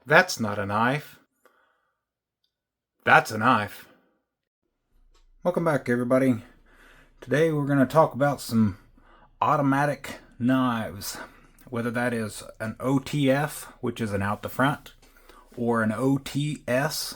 That's not a knife. That's a knife. Welcome back, everybody. Today we're going to talk about some automatic knives. Whether that is an OTF, which is an out the front, or an OTS,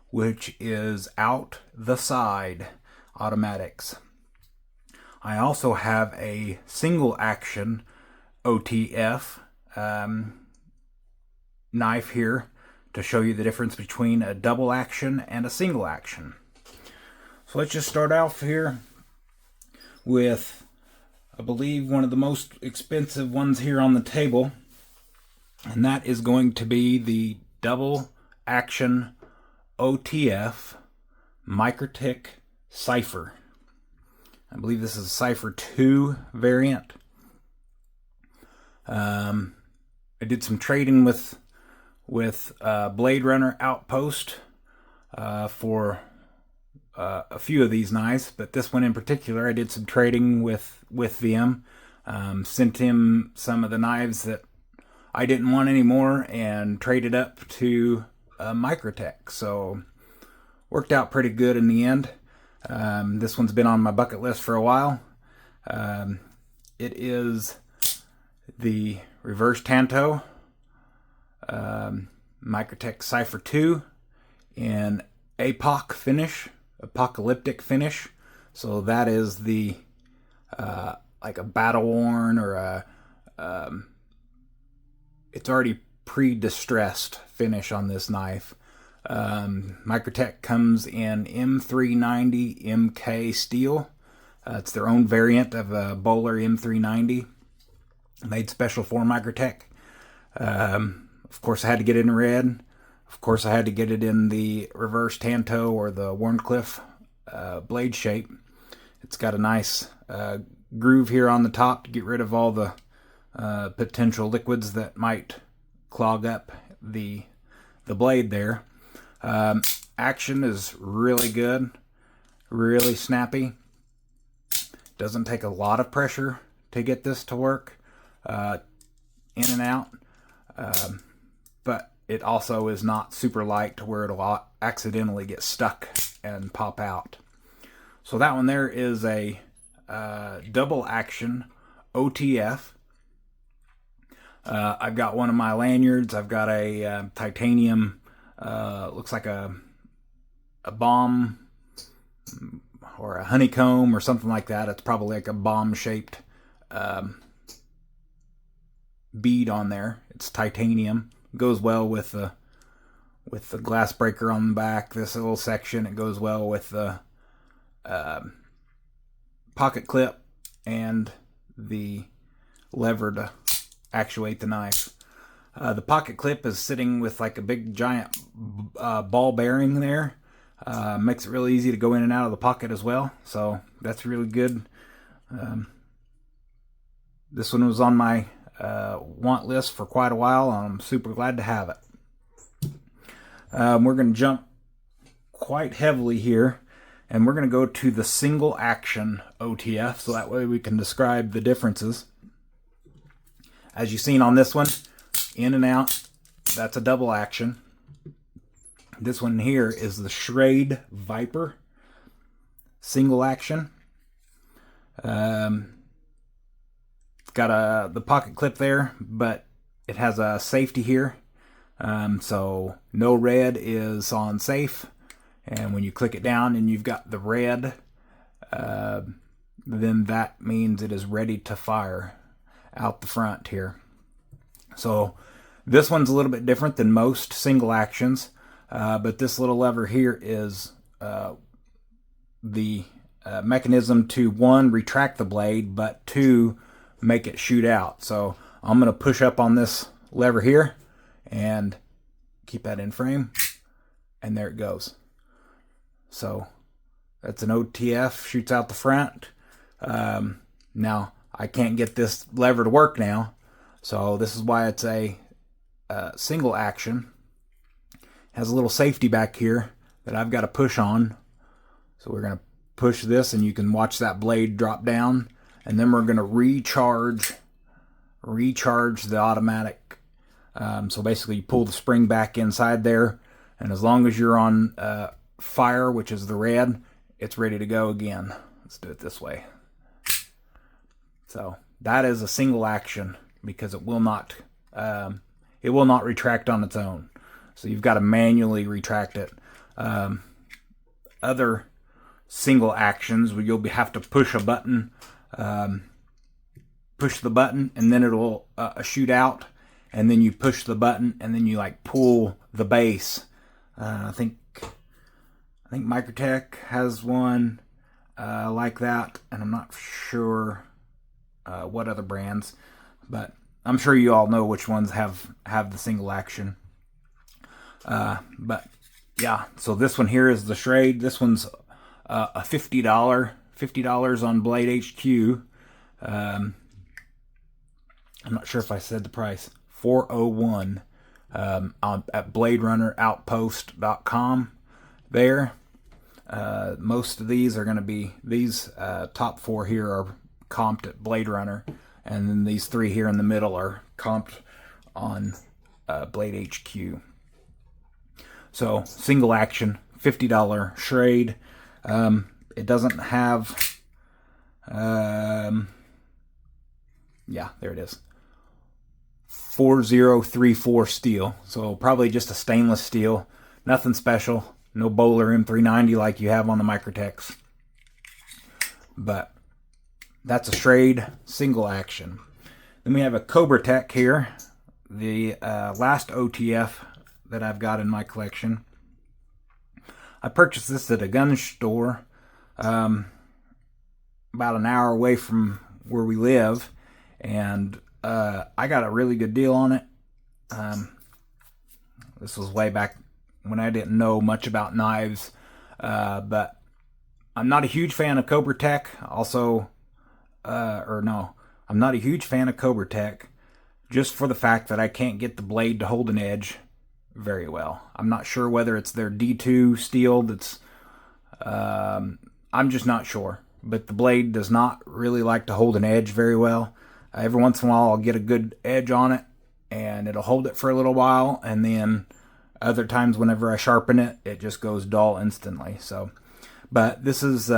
which is out the side automatics. I also have a single action OTF knife here to show you the difference between a double action and a single action. So let's just start off here with, I believe, one of the most expensive ones here on the table, and that is going to be the double action OTF Microtech Cypher. I believe this is a Cypher 2 variant. I did some trading with Blade Runner Outpost for a few of these knives, but this one in particular, I did some trading with them. Sent him some of the knives that I didn't want anymore and traded up to Microtech. So worked out pretty good in the end. This one's been on my bucket list for a while. It is the Reverse Tanto Microtech Cypher 2 in apocalyptic finish. So that is the like a battle worn or a it's already pre-distressed finish on this knife. Microtech comes in M390 MK steel. It's their own variant of a Bowler M390 made special for Microtech. Of course, I had to get it in red. Of course, I had to get it in the Reverse Tanto or the Wharncliffe blade shape. It's got a nice groove here on the top to get rid of all the potential liquids that might clog up the blade there. Action is really good, really snappy. Doesn't take a lot of pressure to get this to work in and out. But it also is not super light to where it'll accidentally get stuck and pop out. So that one there is a double action OTF. I've got one of my lanyards. I've got a titanium, looks like a bomb or a honeycomb or something like that. It's probably like a bomb-shaped bead on there. It's titanium. Goes well with the glass breaker on the back. This little section, it goes well with the pocket clip and the lever to actuate the knife. The pocket clip is sitting with like a big giant ball bearing there. Makes it really easy to go in and out of the pocket as well. So that's really good. This one was on my want list for quite a while. I'm super glad to have it. We're going to jump quite heavily here, and we're going to go to the single action OTF, so that way we can describe the differences. As you've seen on this one, in and out, that's a double action. This one here is the Schrade Viper single action. Got the pocket clip there, but it has a safety here. So no red is on safe. And when you click it down and you've got the red, then that means it is ready to fire out the front here. So this one's a little bit different than most single actions. But this little lever here is the mechanism to, one, retract the blade, but two, make it shoot out. So I'm going to push up on this lever here and keep that in frame, and there it goes. So that's an OTF, shoots out the front. Now I can't get this lever to work now, so this is why it's a single action. Has a little safety back here that I've got to push on. So we're going to push this, and you can watch that blade drop down. And then we're going to recharge the automatic So basically you pull the spring back inside there, and as long as you're on fire, which is the red, it's ready to go again. Let's do it this way. So that is a single action because it will not retract on its own. So you've got to manually retract it. Other single actions where you'll have to push a button, push the button, and then it'll shoot out, and then you push the button, and then you like pull the base. I think Microtech has one like that, and I'm not sure what other brands, but I'm sure you all know which ones have the single action. But yeah, so this one here is the Schrade. This one's a $50 on Blade HQ. I'm not sure if I said the price. $401 at BladeRunnerOutpost.com. There, most of these are going to be top 4 here are comped at Blade Runner, and then these 3 here in the middle are comped on Blade HQ. So single action, $50 Schrade. It doesn't have, yeah, there it is. 4034 steel. So probably just a stainless steel. Nothing special. No Bowler M390 like you have on the Microtechs. But that's a Schrade single action. Then we have a Cobra-Tech here. The last OTF that I've got in my collection. I purchased this at a gun store about an hour away from where we live, and I got a really good deal on it. This was way back when I didn't know much about knives, but I'm not a huge fan of Cobra-Tech. I'm not a huge fan of Cobra-Tech just for the fact that I can't get the blade to hold an edge very well. I'm not sure whether it's their D2 steel that's I'm just not sure, but the blade does not really like to hold an edge very well. Every once in a while I'll get a good edge on it and it'll hold it for a little while, and then other times whenever I sharpen it, it just goes dull instantly. So, but this is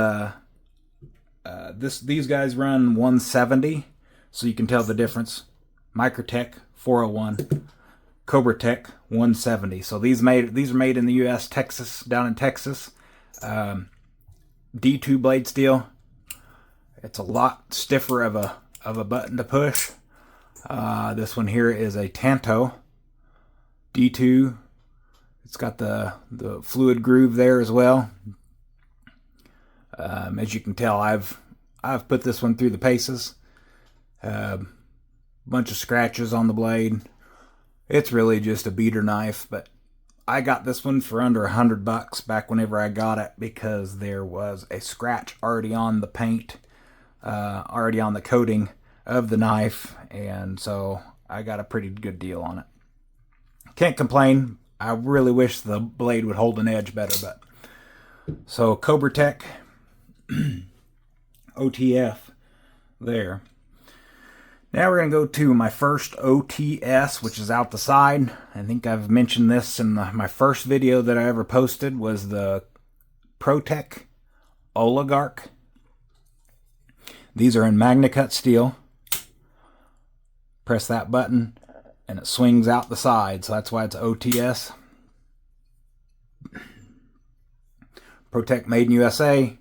these guys run 170, so you can tell the difference. Microtech 401, Cobra-Tech 170. So these are made in the U.S., Texas, down in Texas. D2 blade steel. It's a lot stiffer of a button to push. This one here is a Tanto D2. It's got the fluid groove there as well. As you can tell, I've put this one through the paces. Bunch of scratches on the blade. It's really just a beater knife, but I got this one for under $100 back whenever I got it, because there was a scratch already on the paint, already on the coating of the knife, and so I got a pretty good deal on it. Can't complain. I really wish the blade would hold an edge better, but so Cobra-Tech OTF there. Now we're going to go to my first OTS, which is out the side. I think I've mentioned this in my first video that I ever posted, was the ProTech Oligarch. These are in MagnaCut steel. Press that button and it swings out the side, so that's why it's OTS. ProTech made in USA.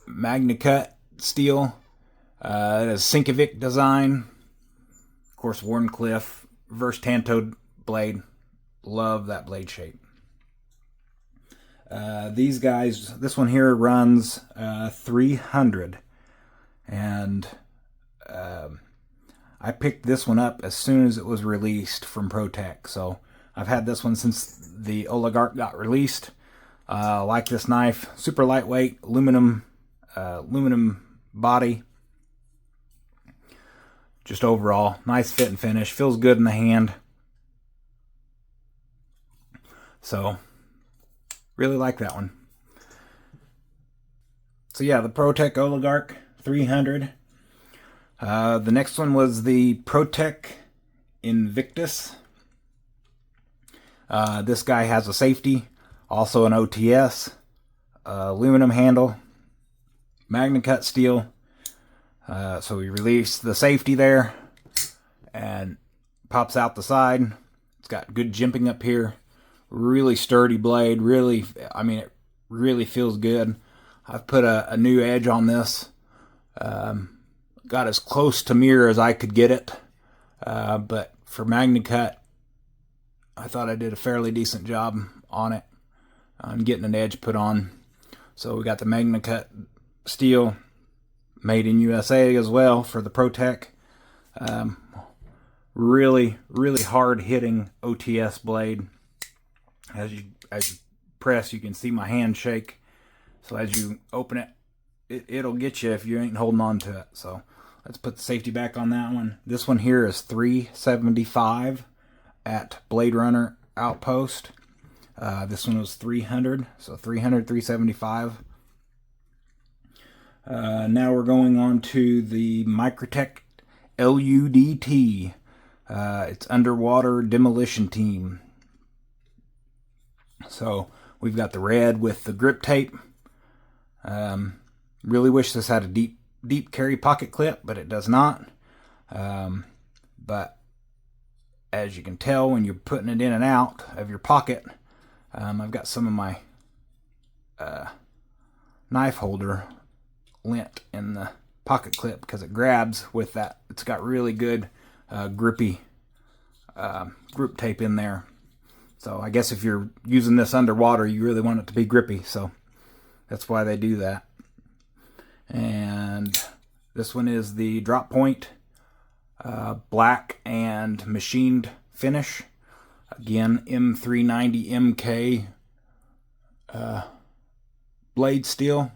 MagnaCut steel. It has Sinkovic design. Of course, Wharncliffe Verse Tanto blade. Love that blade shape. These guys, this one here runs 300. And I picked this one up as soon as it was released from ProTech. So I've had this one since the Oligarch got released. Like this knife. Super lightweight, aluminum body. Just overall, nice fit and finish. Feels good in the hand. So, really like that one. So yeah, the ProTech Oligarch 300. The next one was the ProTech Invictus. This guy has a safety, also an OTS, aluminum handle, MagnaCut steel. So we release the safety there and pops out the side. It's got good jimping up here. Really sturdy blade. Really, I mean, it really feels good. I've put a new edge on this. Got as close to mirror as I could get it. But for MagnaCut, I thought I did a fairly decent job on it, on getting an edge put on. So we got the MagnaCut steel, made in USA as well for the ProTech. Really hard hitting OTS blade. As you press, you can see my hand shake. So as you open it, it'll get you if you ain't holding on to it. So let's put the safety back on that one. This one here is $375 at Blade Runner Outpost. This one was $300, so $375. Now we're going on to the Microtech LUDT. It's Underwater Demolition Team. So we've got the red with the grip tape. Really wish this had a deep carry pocket clip, but it does not. But as you can tell when you're putting it in and out of your pocket, I've got some of my knife holder lint in the pocket clip because it grabs with that. It's got really good grippy grip tape in there. So I guess if you're using this underwater, you really want it to be grippy. So that's why they do that. And this one is the Drop Point black and machined finish. Again, M390 MK blade steel.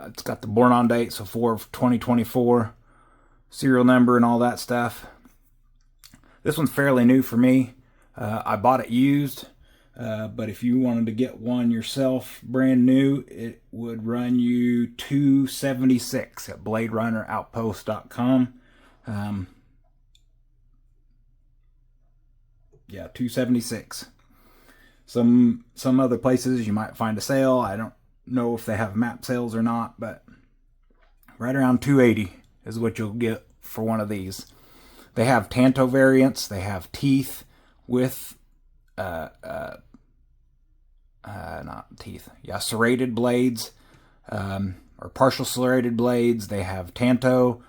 It's got the born on date, so 4/2024, serial number and all that stuff. This one's fairly new for me. I bought it used, but if you wanted to get one yourself brand new, it would run you $276 at BladeRunnerOutpost.com. Yeah, $276. Some other places you might find a sale. I don't know if they have map sales or not, but right around $280 is what you'll get for one of these. They have Tanto variants. They have teeth with not teeth. Yeah, serrated blades, or partial serrated blades. They have Tanto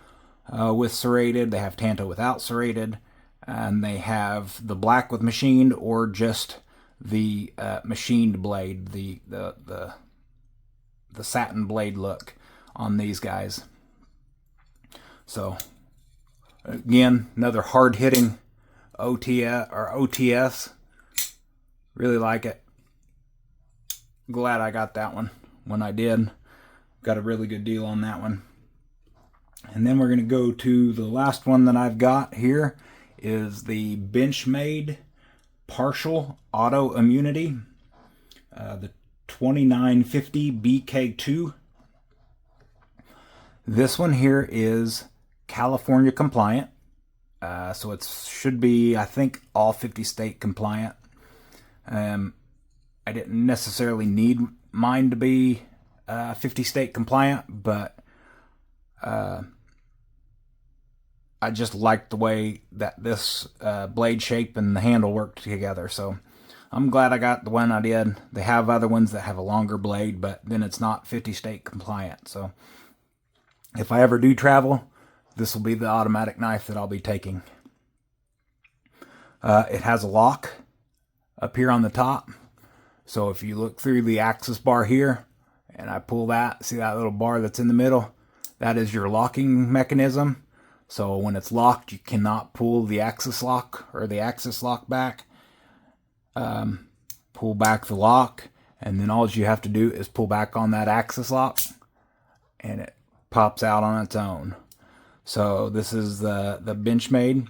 with serrated. They have Tanto without serrated, and they have the black with machined or just the machined blade, the satin blade look on these guys. So again, another hard hitting OTS. Really like it. Glad I got that one when I did. Got a really good deal on that one. And then we're going to go to the last one that I've got here is the Benchmade Partial Auto Immunity. The 2950 BK2. This one here is California compliant. So it should be, I think, all 50 state compliant. I didn't necessarily need mine to be 50 state compliant, but I just liked the way that this blade shape and the handle worked together. So I'm glad I got the one I did. They have other ones that have a longer blade, but then it's not 50 state compliant. So if I ever do travel, this will be the automatic knife that I'll be taking. It has a lock up here on the top. So if you look through the access bar here, and I pull that, see that little bar that's in the middle? That is your locking mechanism. So when it's locked, you cannot pull the access lock or the access lock back. Pull back the lock, and then all you have to do is pull back on that access lock, and it pops out on its own. So this is the Benchmade.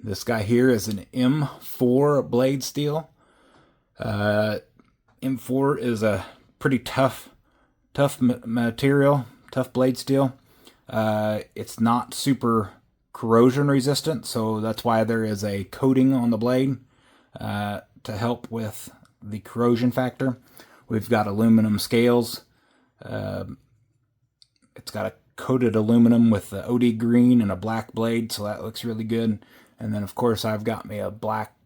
This guy here is an M4 blade steel. M4 is a pretty tough material, tough blade steel. It's not super corrosion resistant, so that's why there is a coating on the blade to help with the corrosion factor. We've got aluminum scales. It's got a coated aluminum with the OD green and a black blade, so that looks really good. And then of course I've got me a black,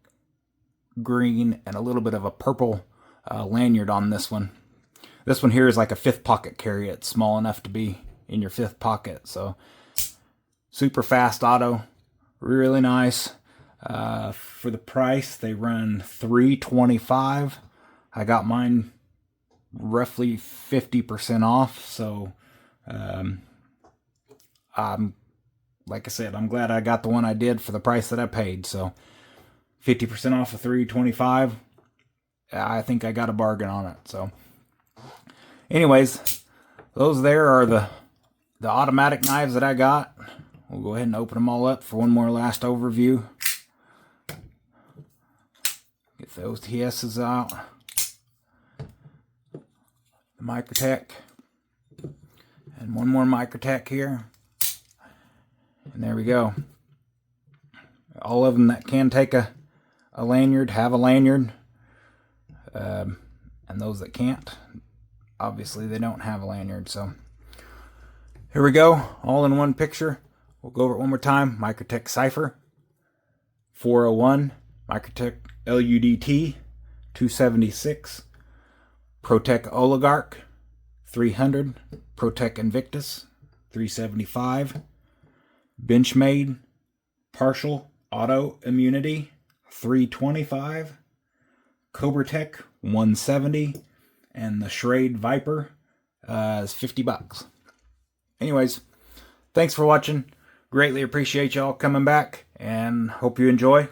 green, and a little bit of a purple lanyard on this one. This one here is like a 5th pocket carry. It's small enough to be in your 5th pocket. So super fast auto, really nice. For the price, they run $325. I got mine roughly 50% off. So like I said, I'm glad I got the one I did for the price that I paid. So 50% off of $325. I think I got a bargain on it. So anyways, those there are the automatic knives that I got. We'll go ahead and open them all up for one more last overview. Get the OTSs out. The Microtech. And one more Microtech here. And there we go. All of them that can take a lanyard have a lanyard. And those that can't, obviously they don't have a lanyard. So here we go, all in one picture. We'll go over it one more time. Microtech Cypher 401, Microtech LUDT 276, ProTech Oligarch 300, ProTech Invictus 375, Benchmade Partial Auto Immunity 325, CobraTech 170, and the Schrade Viper is $50. Anyways, thanks for watching. Greatly appreciate y'all coming back, and hope you enjoy.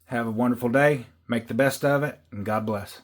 Have a wonderful day. Make the best of it, and God bless.